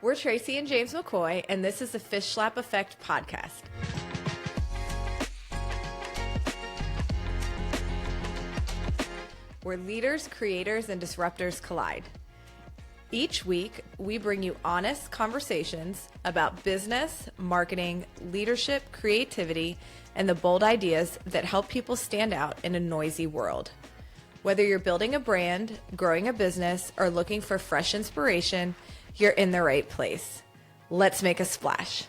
We're Tracy and James McCoy, and this is the Fish Slap Effect podcast. Where leaders, creators, and disruptors collide. Each week, we bring you honest conversations about business, marketing, leadership, creativity, and the bold ideas that help people stand out in a noisy world. Whether you're building a brand, growing a business, or looking for fresh inspiration, you're in the right place. Let's make a splash.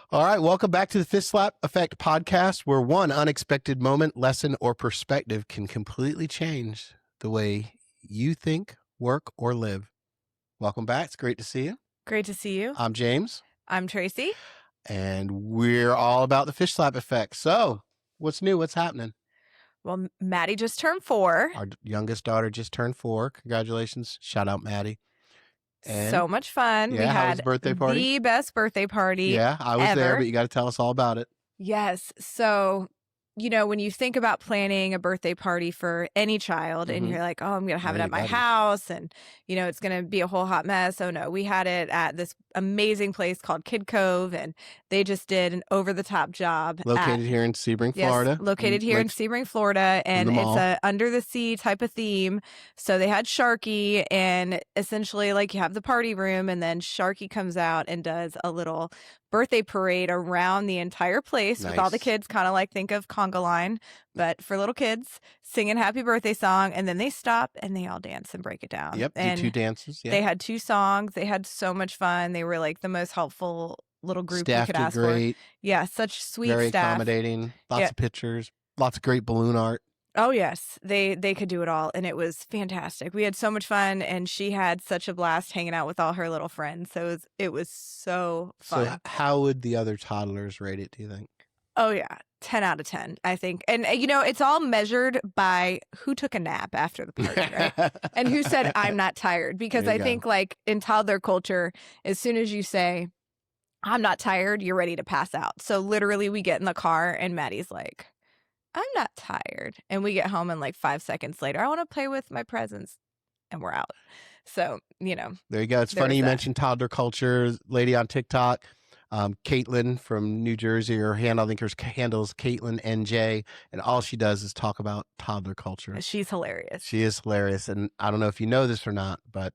All right, welcome back to the Fish Slap Effect podcast, where one unexpected moment, lesson, or perspective can completely change the way you think, work, or live. Welcome back. It's great to see you. Great to see you. I'm James. I'm Tracy. And we're all about the Fish Slap Effect. So, what's new? What's happening? Well, Maddie just turned 4. Our youngest daughter just turned 4. Congratulations. Shout out, Maddie. And so much fun. Yeah, we how was had the birthday party? The best birthday party. Yeah, I was there, but you got to tell us all about it. Yes. So, you know, when you think about planning a birthday party for any child and you're like, oh, I'm going to have it at my house and, you know, it's going to be a whole hot mess. Oh, no, we had it at this amazing place called Kid Cove, and they just did an over-the-top job. Located here in Sebring, Florida. Located here in Sebring, Florida, and it's a under-the-sea type of theme. So they had Sharky, and essentially, like, you have the party room, and then Sharky comes out and does a little birthday parade around the entire place with all the kids, kind of like think of conga line, but for little kids, singing happy birthday song, and then they stop and they all dance and break it down. Yep, and do 2 dances. Yeah. They had 2 songs. They had so much fun. They were like the most helpful little group Staff you could ask great. for. Yeah, such sweet Very staff. accommodating. Lots of pictures. Lots of great balloon art. Oh, yes. They could do it all, and it was fantastic. We had so much fun, and she had such a blast hanging out with all her little friends. So it was so fun. So how would the other toddlers rate it, do you think? Oh, yeah. 10 out of 10, I think. And, you know, it's all measured by who took a nap after the party, right? And who said, I'm not tired. Because I think, like, in toddler culture, as soon as you say, I'm not tired, you're ready to pass out. So literally we get in the car, and Maddie's like, I'm not tired. And we get home, and like 5 seconds later, I want to play with my presents, and we're out. So, you know. There you go. It's funny you mentioned toddler culture. Lady on TikTok, Caitlin from New Jersey, her handle, I think her handle's Caitlin NJ, and all she does is talk about toddler culture. She's hilarious. She is hilarious. And I don't know if you know this or not, but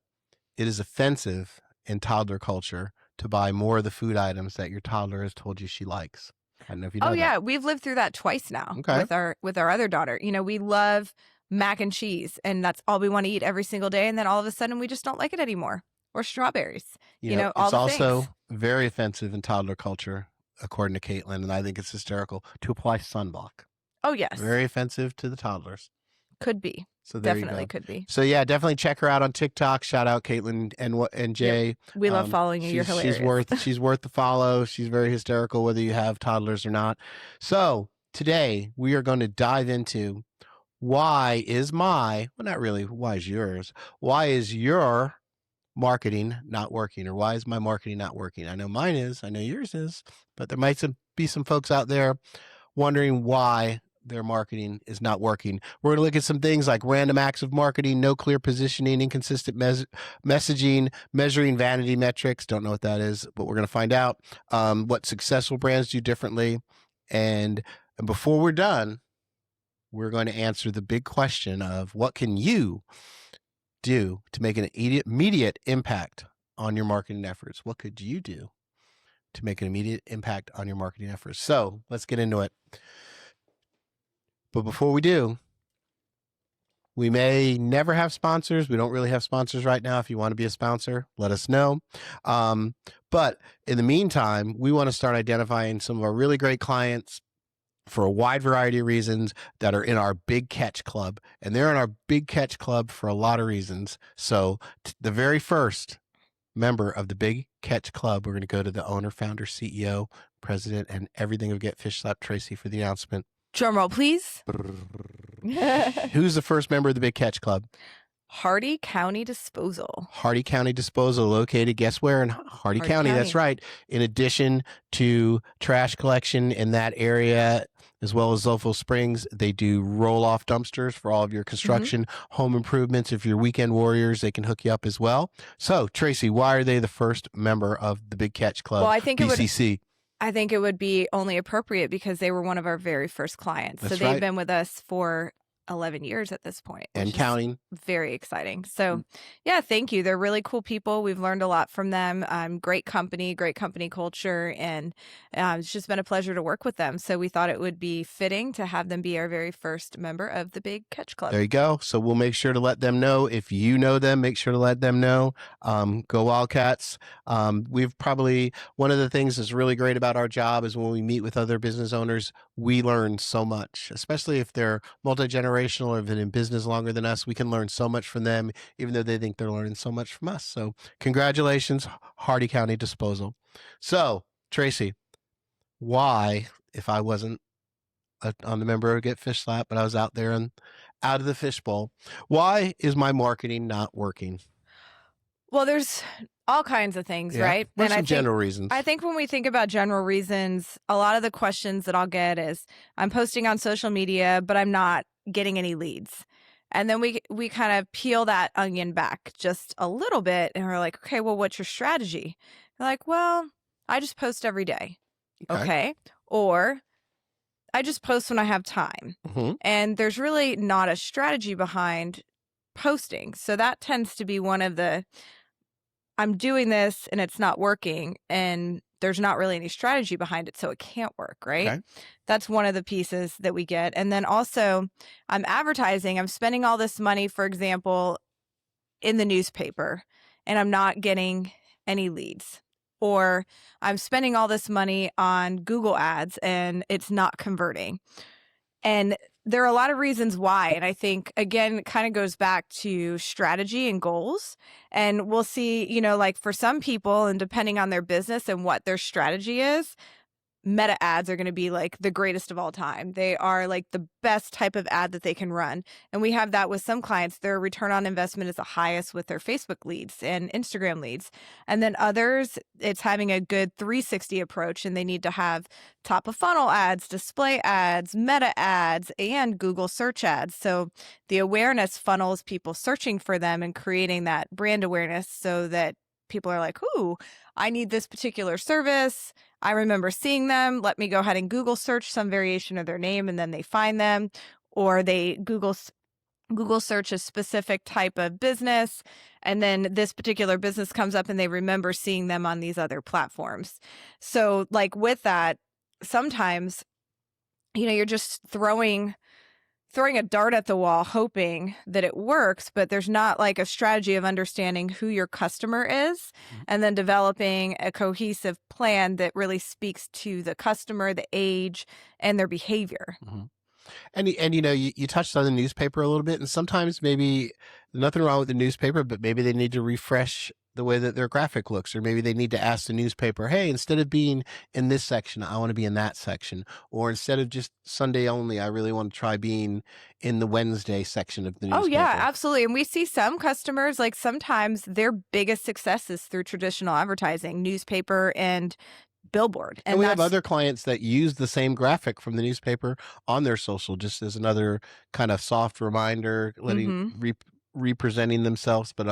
it is offensive in toddler culture to buy more of the food items that your toddler has told you she likes. I don't know if you know that. Yeah, we've lived through that twice now with our other daughter. You know, we love mac and cheese, and that's all we want to eat every single day, and then all of a sudden we just don't like it anymore. Or strawberries. You know all it's the also things. Very offensive in toddler culture, according to Caitlin, and I think it's hysterical, to apply sunblock. Oh, yes. Very offensive to the toddlers. Could be. So there definitely you go. Could be. So yeah, definitely check her out on TikTok. Shout out Caitlin and Jay. Yep. We love following you. You're hilarious. She's worth the follow. She's very hysterical, whether you have toddlers or not. So today we are going to dive into why is your marketing not working, or why is my marketing not working? I know mine is. I know yours is. But there might be some folks out there wondering why their marketing is not working. We're going to look at some things like random acts of marketing, no clear positioning, inconsistent messaging, measuring vanity metrics. Don't know what that is, but we're going to find out what successful brands do differently. And before we're done, we're going to answer the big question of what can you do to make an immediate impact on your marketing efforts? What could you do to make an immediate impact on your marketing efforts? So let's get into it. But before we do, we may never have sponsors. We don't really have sponsors right now. If you want to be a sponsor, let us know. But in the meantime, we want to start identifying some of our really great clients for a wide variety of reasons that are in our Big Catch Club. And they're in our Big Catch Club for a lot of reasons. So the very first member of the Big Catch Club, we're going to go to the owner, founder, CEO, president, and everything of Get Fish Slap, Tracy, for the announcement. Drum roll, please. Who's the first member of the Big Catch Club? Hardy County Disposal. Hardy County Disposal, located, guess where? In Hardy County. That's right. In addition to trash collection in that area, as well as Zolfo Springs. They do roll-off dumpsters for all of your construction, home improvements. If you're weekend warriors, they can hook you up as well. So, Tracy, why are they the first member of the Big Catch Club, Well, I think BCC? I think it would be only appropriate because they were one of our very first clients. That's so they've right. been with us for 11 years at this point. And counting. Very exciting. So yeah, thank you. They're really cool people. We've learned a lot from them. Great company culture. And it's just been a pleasure to work with them. So we thought it would be fitting to have them be our very first member of the Big Catch Club. There you go. So we'll make sure to let them know. If you know them, make sure to let them know. Go Wildcats. We've probably, one of the things that's really great about our job is when we meet with other business owners, we learn so much, especially if they're multi-generational or have been in business longer than us. We can learn so much from them, even though they think they're learning so much from us. So congratulations, Hardy County Disposal. So, Tracy, why, if I wasn't on the member of Get Fish Slap, but I was out there and out of the fishbowl, why is my marketing not working? Well, there's all kinds of things, right? What's some general reasons? I think when we think about general reasons, a lot of the questions that I'll get is, I'm posting on social media, but I'm not getting any leads. And then we kind of peel that onion back just a little bit, and we're like, okay, well, what's your strategy? They're like, well, I just post every day. Okay. Or I just post when I have time. And there's really not a strategy behind posting. So that tends to be one of the, I'm doing this and it's not working, and there's not really any strategy behind it, so it can't work, right? Okay. That's one of the pieces that we get. And then also, I'm advertising, I'm spending all this money, for example, in the newspaper, and I'm not getting any leads. Or I'm spending all this money on Google ads and it's not converting. And there are a lot of reasons why. And I think, again, it kind of goes back to strategy and goals. And we'll see, like for some people, and depending on their business and what their strategy is, meta ads are going to be like the greatest of all time. They are like the best type of ad that they can run. And we have that with some clients. Their return on investment is the highest with their Facebook leads and Instagram leads. And then others, it's having a good 360 approach, and they need to have top of funnel ads, display ads, meta ads, and Google search ads. So the awareness funnels people searching for them and creating that brand awareness so that people are like, ooh, I need this particular service. I remember seeing them. Let me go ahead and Google search some variation of their name, and then they find them. Or they Google search a specific type of business, and then this particular business comes up and they remember seeing them on these other platforms. So like with that, sometimes, you're just throwing a dart at the wall, hoping that it works, but there's not like a strategy of understanding who your customer is and then developing a cohesive plan that really speaks to the customer, the age, and their behavior. And you touched on the newspaper a little bit, and sometimes maybe nothing wrong with the newspaper, but maybe they need to refresh the way that their graphic looks, or maybe they need to ask the newspaper, hey, instead of being in this section, I want to be in that section, or instead of just Sunday only, I really want to try being in the Wednesday section of the newspaper. Oh yeah, absolutely. And we see some customers, like sometimes their biggest success is through traditional advertising, newspaper and billboard. And we have other clients that use the same graphic from the newspaper on their social, just as another kind of soft reminder, representing themselves, but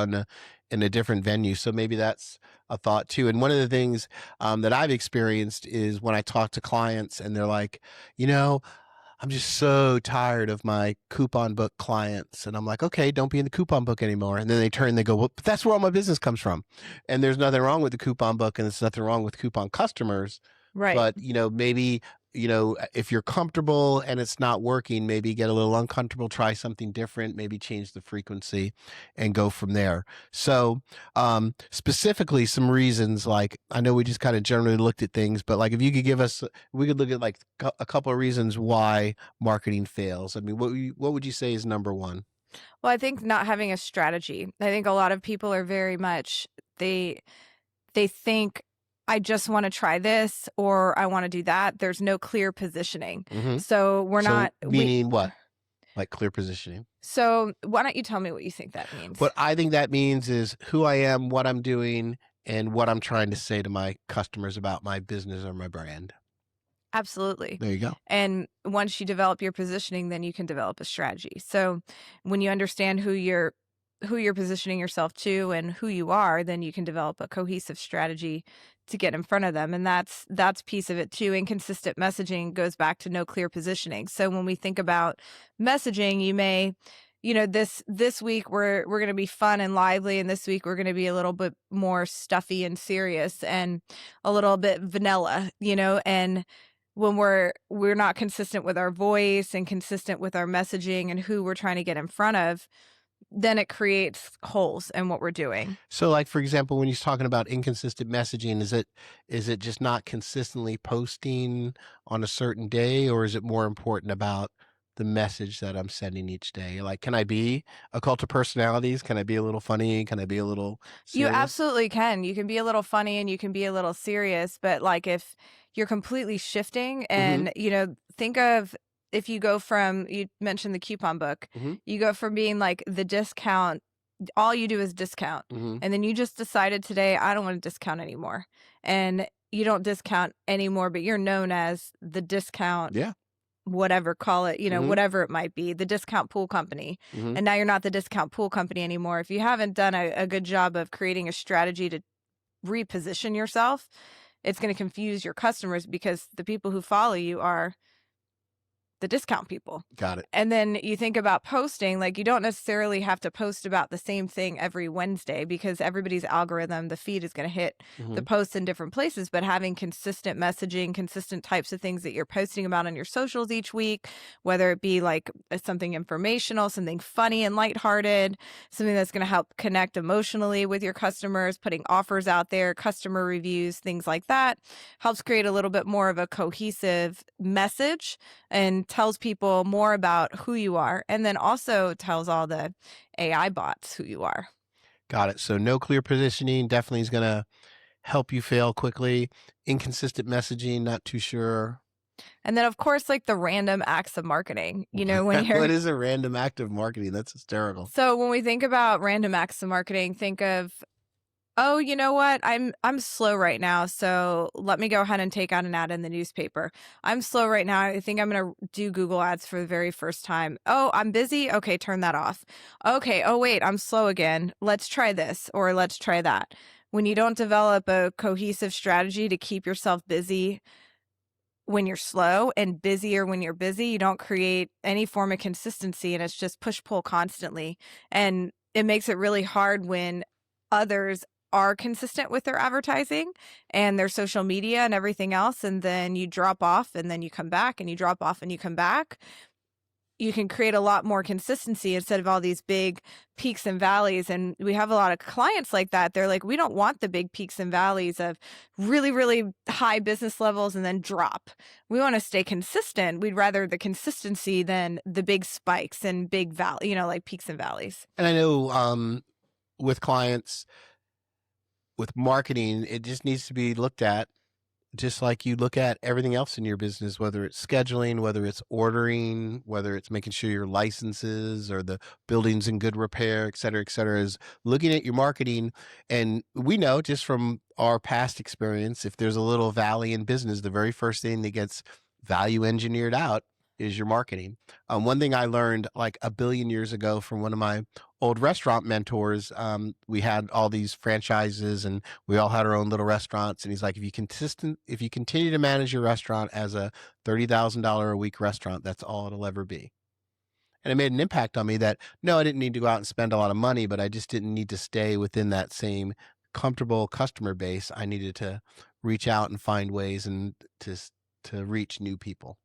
in a different venue. So maybe that's a thought too. And one of the things that I've experienced is when I talk to clients and they're like, I'm just so tired of my coupon book clients. And I'm like, okay, don't be in the coupon book anymore. And then they turn and they go, well, but that's where all my business comes from. And there's nothing wrong with the coupon book, and there's nothing wrong with coupon customers. Right. But, maybe, if you're comfortable and it's not working, maybe get a little uncomfortable, try something different, maybe change the frequency and go from there. So specifically some reasons, like I know we just kind of generally looked at things, but like if you could give us, we could look at like a couple of reasons why marketing fails. I mean, what would you say is number one? Well, I think not having a strategy. I think a lot of people are very much, they think, I just want to try this, or I want to do that. There's no clear positioning. So we're not. Meaning what? Like clear positioning. So why don't you tell me what you think that means? What I think that means is who I am, what I'm doing, and what I'm trying to say to my customers about my business or my brand. Absolutely. There you go. And once you develop your positioning, then you can develop a strategy. So when you understand who you're positioning yourself to and who you are, then you can develop a cohesive strategy to get in front of them. And that's piece of it too. Inconsistent messaging goes back to no clear positioning. So when we think about messaging, you may, this week we're going to be fun and lively, and this week we're going to be a little bit more stuffy and serious and a little bit vanilla, and when we're not consistent with our voice and consistent with our messaging and who we're trying to get in front of, then it creates holes in what we're doing. So, like, for example, when he's talking about inconsistent messaging, is it just not consistently posting on a certain day, or is it more important about the message that I'm sending each day? Like, can I be a cult of personalities? Can I be a little funny? Can I be a little You serious? absolutely can. You can be a little funny and you can be a little serious, but like if you're completely shifting Mm-hmm. and, think of if you go from, you mentioned the coupon book, Mm-hmm. you go from being like the discount, all you do is discount. Mm-hmm. And then you just decided today, I don't want to discount anymore. And you don't discount anymore, but you're known as the discount, Yeah. whatever, call it, Mm-hmm. whatever it might be, the discount pool company. Mm-hmm. And now you're not the discount pool company anymore. If you haven't done a good job of creating a strategy to reposition yourself, it's going to confuse your customers because the people who follow you are the discount people. Got it. And then you think about posting, like you don't necessarily have to post about the same thing every Wednesday because everybody's algorithm, the feed is going to hit Mm-hmm. the posts in different places, but having consistent messaging, consistent types of things that you're posting about on your socials each week, whether it be like something informational, something funny and lighthearted, something that's going to help connect emotionally with your customers, putting offers out there, customer reviews, things like that, helps create a little bit more of a cohesive message and tells people more about who you are, and then also tells all the AI bots who you are. Got it. So no clear positioning definitely is going to help you fail quickly. Inconsistent messaging, not too sure. And then, of course, like the random acts of marketing, when you're. What is a random act of marketing? That's hysterical. So when we think about random acts of marketing, think of, oh, you know what? I'm slow right now, so let me go ahead and take out an ad in the newspaper. I'm slow right now. I think I'm going to do Google Ads for the very first time. Oh, I'm busy. Okay, turn that off. Okay. Oh, wait, I'm slow again. Let's try this or let's try that. When you don't develop a cohesive strategy to keep yourself busy when you're slow and busier when you're busy, you don't create any form of consistency, and it's just push pull constantly. And it makes it really hard when others are consistent with their advertising and their social media and everything else, and then you drop off and then you come back and you drop off and you come back. You can create a lot more consistency instead of all these big peaks and valleys. And we have a lot of clients like that. They're like, we don't want the big peaks and valleys of really, really high business levels and then drop. We want to stay consistent. We'd rather the consistency than the big spikes and big valley, like peaks and valleys. And I know with clients, with marketing, it just needs to be looked at just like you look at everything else in your business, whether it's scheduling, whether it's ordering, whether it's making sure your licenses or the building's in good repair, et cetera, is looking at your marketing. And we know just from our past experience, if there's a little valley in business, the very first thing that gets value engineered out is your marketing. One thing I learned like a billion years ago from one of my old restaurant mentors, we had all these franchises and we all had our own little restaurants. And he's like, if you continue to manage your restaurant as a $30,000 a week restaurant, that's all it'll ever be. And it made an impact on me that, no, I didn't need to go out and spend a lot of money, but I just didn't need to stay within that same comfortable customer base. I needed to reach out and find ways and to reach new people.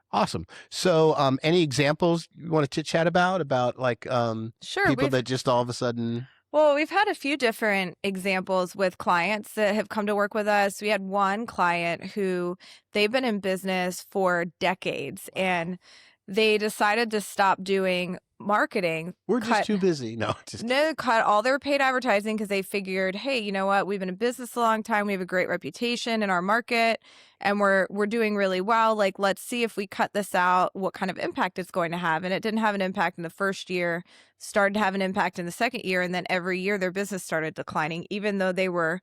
Awesome. So, any examples you want to chit chat about like Sure, people that just all of a sudden? Well, we've had a few different examples with clients that have come to work with us. We had one client who they've been in business for decades and they decided to stop doing marketing. We're just too busy. No, cut all their paid advertising because they figured, hey, you know what? We've been in business a long time. We have a great reputation in our market and we're doing really well. Like, let's see if we cut this out, what kind of impact it's going to have. And it didn't have an impact in the first year, started to have an impact in the second year. And then every year their business started declining, even though they were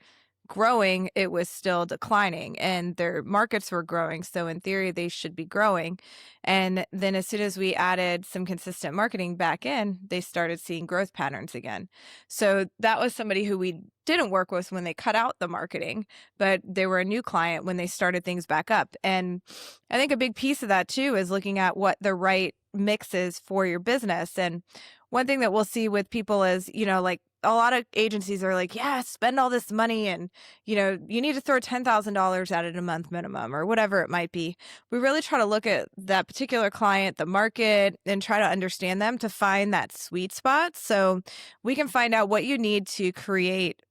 growing, it was still declining, and their markets were growing. So in theory, they should be growing. And then as soon as we added some consistent marketing back in, they started seeing growth patterns again. So that was somebody who we didn't work with when they cut out the marketing, but they were a new client when they started things back up. And I think a big piece of that too is looking at what the right mix is for your business. And one thing that we'll see with people is, like a lot of agencies are like, yeah, spend all this money and, you need to throw $10,000 at it a month minimum or whatever it might be. We really try to look at that particular client, the market, and try to understand them to find that sweet spot. So we can find out what you need to create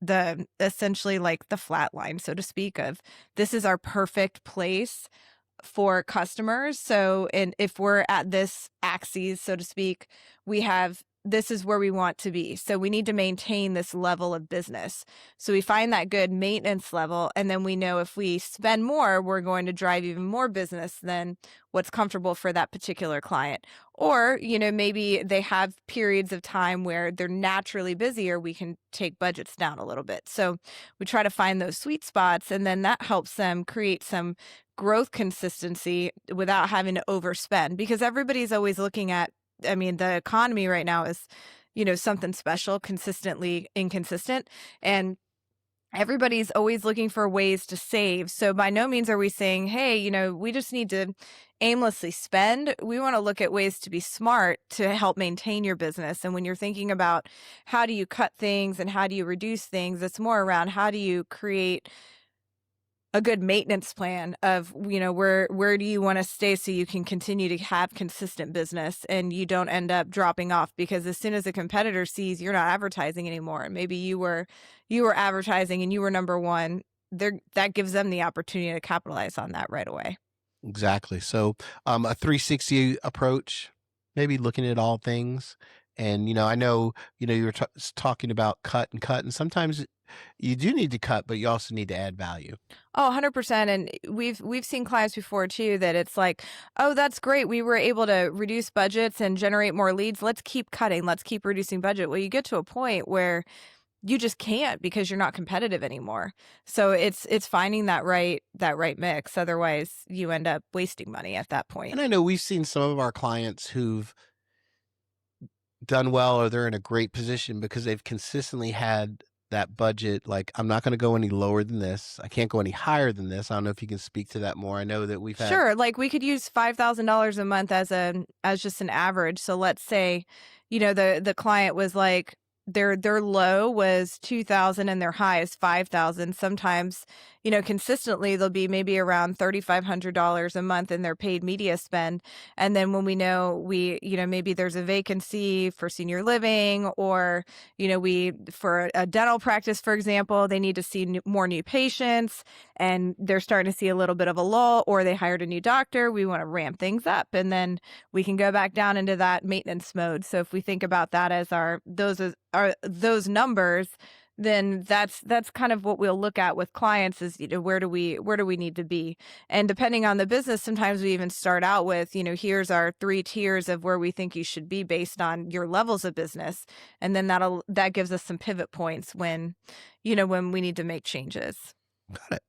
the essentially like the flat line, so to speak, of this is our perfect place for customers. So, and if we're at this axis, so to speak, we have this is where we want to be. So we need to maintain this level of business. So we find that good maintenance level. And then we know if we spend more, we're going to drive even more business than what's comfortable for that particular client. Or, maybe they have periods of time where they're naturally busier. We can take budgets down a little bit. So we try to find those sweet spots, and then that helps them create some growth consistency without having to overspend, because everybody's always looking at, the economy right now is, something special, consistently inconsistent, and everybody's always looking for ways to save. So by no means are we saying, hey, we just need to aimlessly spend. We want to look at ways to be smart to help maintain your business. And when you're thinking about how do you cut things and how do you reduce things, it's more around how do you create a good maintenance plan of, where do you want to stay so you can continue to have consistent business and you don't end up dropping off, because as soon as a competitor sees you're not advertising anymore, and maybe you were advertising and you were number one, that gives them the opportunity to capitalize on that right away. Exactly. So a 360 approach, maybe looking at all things. And, I know, you were talking about cut, and sometimes you do need to cut, but you also need to add value. Oh, 100%. And we've seen clients before too that it's like, oh, that's great. We were able to reduce budgets and generate more leads. Let's keep cutting. Let's keep reducing budget. Well, you get to a point where you just can't, because you're not competitive anymore. So it's finding that right mix. Otherwise, you end up wasting money at that point. And I know we've seen some of our clients who've done well, or they're in a great position because they've consistently had that budget. Like, I'm not going to go any lower than this. I can't go any higher than this. I don't know if you can speak to that more. I know that we've had. Sure. Like we could use $5,000 a month as just an average. So let's say, the client was like, their low was 2,000 and their high is 5,000. Sometimes, consistently they'll be maybe around $3,500 a month in their paid media spend. And then when we know maybe there's a vacancy for senior living, or, for a dental practice, for example, they need to see more new patients and they're starting to see a little bit of a lull, or they hired a new doctor. We want to ramp things up, and then we can go back down into that maintenance mode. So if we think about that as those numbers, then that's kind of what we'll look at with clients is, where do we need to be? And depending on the business, sometimes we even start out with, here's our 3 tiers of where we think you should be based on your levels of business. And then that gives us some pivot points when we need to make changes. Got it.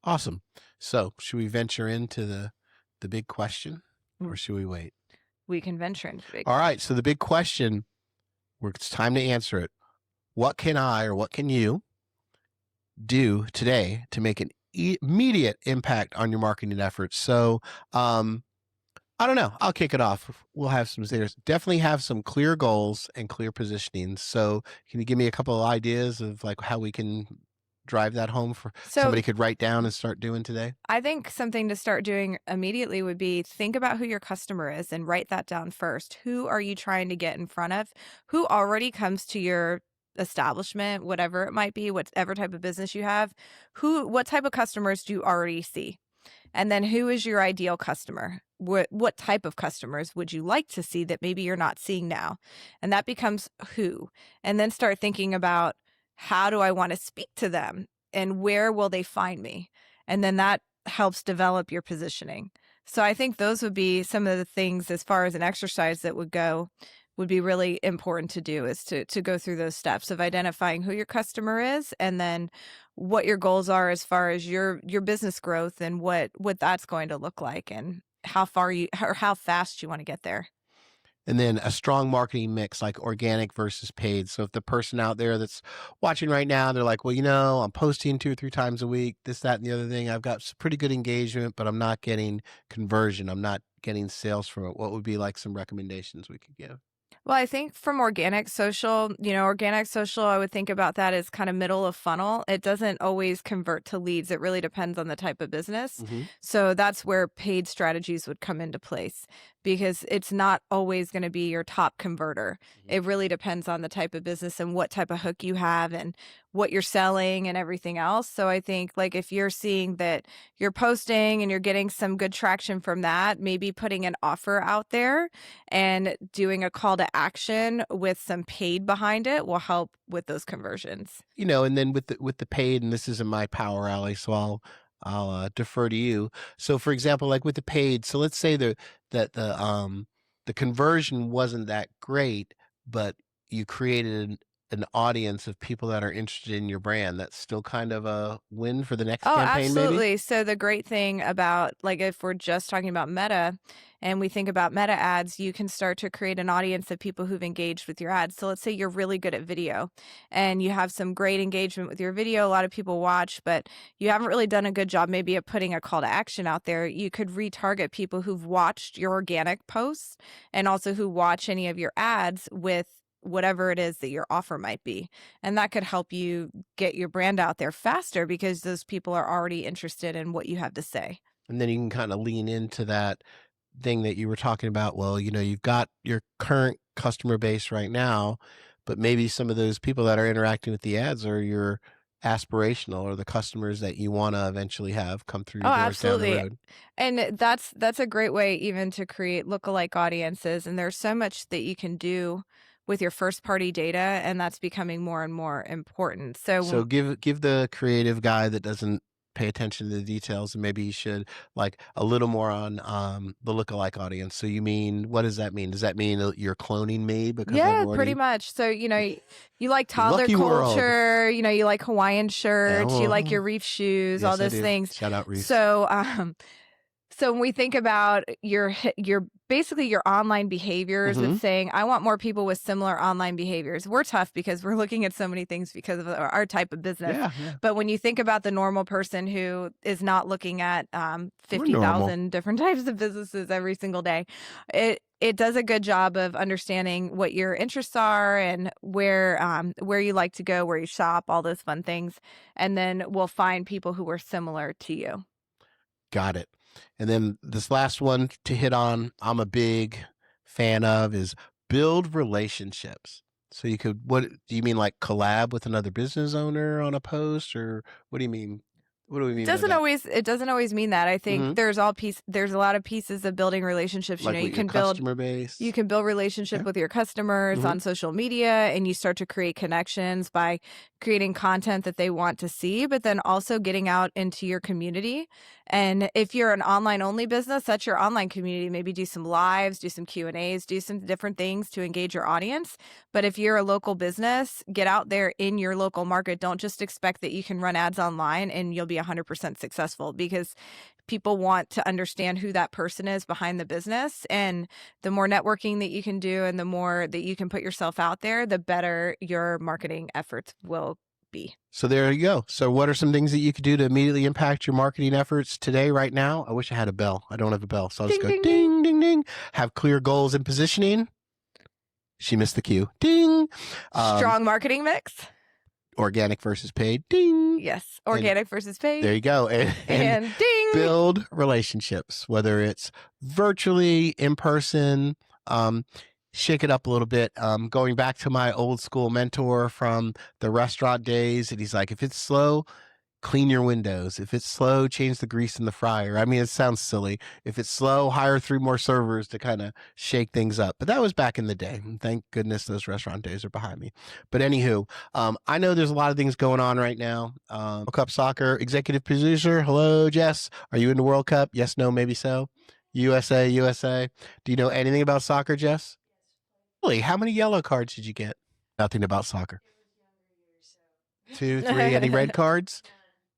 Awesome. So should we venture into the big question, or should we wait? We can venture into the big All right. So the big question, it's time to answer it. What can I, or what can you do today to make an immediate impact on your marketing efforts? So, I don't know. I'll kick it off. We'll have definitely have some clear goals and clear positioning. So can you give me a couple of ideas of like how we can drive that home for somebody could write down and start doing today? I think something to start doing immediately would be think about who your customer is and write that down first. Who are you trying to get in front of? Who already comes to your establishment, whatever it might be, whatever type of business you have? What type of customers do you already see? And then who is your ideal customer? What type of customers would you like to see that maybe you're not seeing now? And that becomes who. And then start thinking about, how do I want to speak to them and where will they find me? And then that helps develop your positioning. So I think those would be some of the things as far as an exercise that would would be really important to do, is to go through those steps of identifying who your customer is, and then what your goals are as far as your business growth and what that's going to look like, and how fast you want to get there. And then a strong marketing mix, like organic versus paid. So if the person out there that's watching right now, they're like, well, I'm posting 2 or 3 times a week, this, that, and the other thing. I've got some pretty good engagement, but I'm not getting conversion. I'm not getting sales from it. What would be like some recommendations we could give? Well, I think from organic social, I would think about that as kind of middle of funnel. It doesn't always convert to leads. It really depends on the type of business. Mm-hmm. So that's where paid strategies would come into place, because it's not always going to be your top converter. Mm-hmm. It really depends on the type of business and what type of hook you have and what you're selling and everything else. So I think, like, if you're seeing that you're posting and you're getting some good traction from that, maybe putting an offer out there and doing a call to action with some paid behind it will help with those conversions. And then with the paid, and this isn't my power alley, so I'll defer to you. So for example, like with the paid, so let's say that the conversion wasn't that great, but you created an audience of people that are interested in your brand. That's still kind of a win for the next campaign, Absolutely. maybe? So the great thing about, like, if we're just talking about Meta and we think about Meta ads, you can start to create an audience of people who've engaged with your ads. So let's say you're really good at video and you have some great engagement with your video. A lot of people watch, but you haven't really done a good job maybe of putting a call to action out there. You could retarget people who've watched your organic posts and also who watch any of your ads with whatever it is that your offer might be. And that could help you get your brand out there faster, because those people are already interested in what you have to say. And then you can kind of lean into that thing that you were talking about. Well, you've got your current customer base right now, but maybe some of those people that are interacting with the ads are your aspirational, or the customers that you want to eventually have come through your doors down the road. And that's a great way even to create lookalike audiences. And there's so much that you can do with your first party data, and that's becoming more and more important. So give the creative guy that doesn't pay attention to the details, and maybe you should, like, a little more on the lookalike audience. So what does that mean? Does that mean you're cloning me? Because yeah, pretty much. So, you like toddler Lucky world. culture, you like Hawaiian shirts, you like Oh. your reef shoes, Yes, all I those do. things. Shout out Reese. So when we think about your basically your online behaviors, Mhm. it's saying, I want more people with similar online behaviors. We're tough because we're looking at so many things because of our type of business. Yeah. But when you think about the normal person who is not looking at normal. 50,000 different types of businesses every single day, it does a good job of understanding what your interests are and where you like to go, where you shop, all those fun things. And then we'll find people who are similar to you. Got it. And then this last one to hit on, I'm a big fan of, is build relationships. So what do you mean, like collab with another business owner on a post, or what do you mean? What do we mean? It doesn't always mean that. I think Mhm. there's a lot of pieces of building relationships. Like You with can your build customer base. You can build relationship Yeah. with your customers Mhm. on social media, and you start to create connections by creating content that they want to see, but then also getting out into your community. And if you're an online only business, that's your online community. Maybe do some lives, do some Q&As, do some different things to engage your audience. But if you're a local business, get out there in your local market. Don't just expect that you can run ads online and you'll be 100% successful, because people want to understand who that person is behind the business. And the more networking that you can do and the more that you can put yourself out there, the better your marketing efforts will be. So there you go. So what are some things that you could do to immediately impact your marketing efforts today, right now? I wish I had a bell. I don't have a bell. So I'll just go Ding, ding, ding, ding. Have clear goals and positioning. She missed the cue. Ding. Strong marketing mix. Organic versus paid. Ding. Yes. Organic versus paid. There you go. And ding. Build relationships, whether it's virtually, in person. Shake it up a little bit. Going back to my old school mentor from the restaurant days, and he's like, if it's slow, clean your windows. If it's slow, change the grease in the fryer. I mean, it sounds silly. If it's slow, hire 3 more servers to kind of shake things up. But that was back in the day. And thank goodness those restaurant days are behind me. But anywho, I know there's a lot of things going on right now. World Cup soccer executive producer. Hello, Jess. Are you into World Cup? Yes, no, maybe so. USA. Do you know anything about soccer, Jess? Really? How many yellow cards did you get? Nothing about soccer. 2, 3. Any red cards?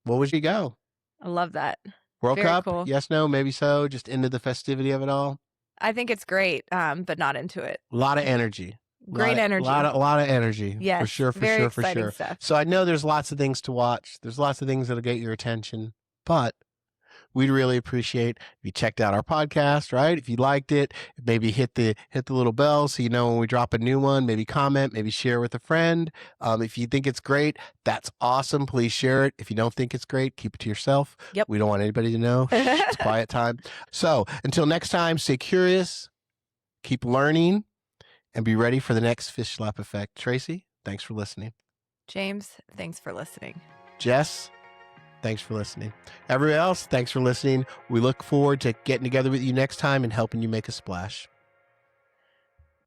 What would you go? I love that. World Very Cup? cool. Yes, no, maybe so. Just into the festivity of it all. I think it's great, but not into it. A lot of energy. Great energy. A lot of energy. Yes, for sure. very exciting stuff. So I know there's lots of things to watch. There's lots of things that'll get your attention, but we'd really appreciate if you checked out our podcast, right? If you liked it, maybe hit the little bell so you know when we drop a new one. Maybe comment, maybe share with a friend. If you think it's great, that's awesome. Please share it. If you don't think it's great, keep it to yourself. Yep. We don't want anybody to know. It's quiet time. So until next time, stay curious, keep learning, and be ready for the next fish slap effect. Tracy, thanks for listening. James, thanks for listening. Jess, thanks for listening. Everybody else, thanks for listening. We look forward to getting together with you next time and helping you make a splash.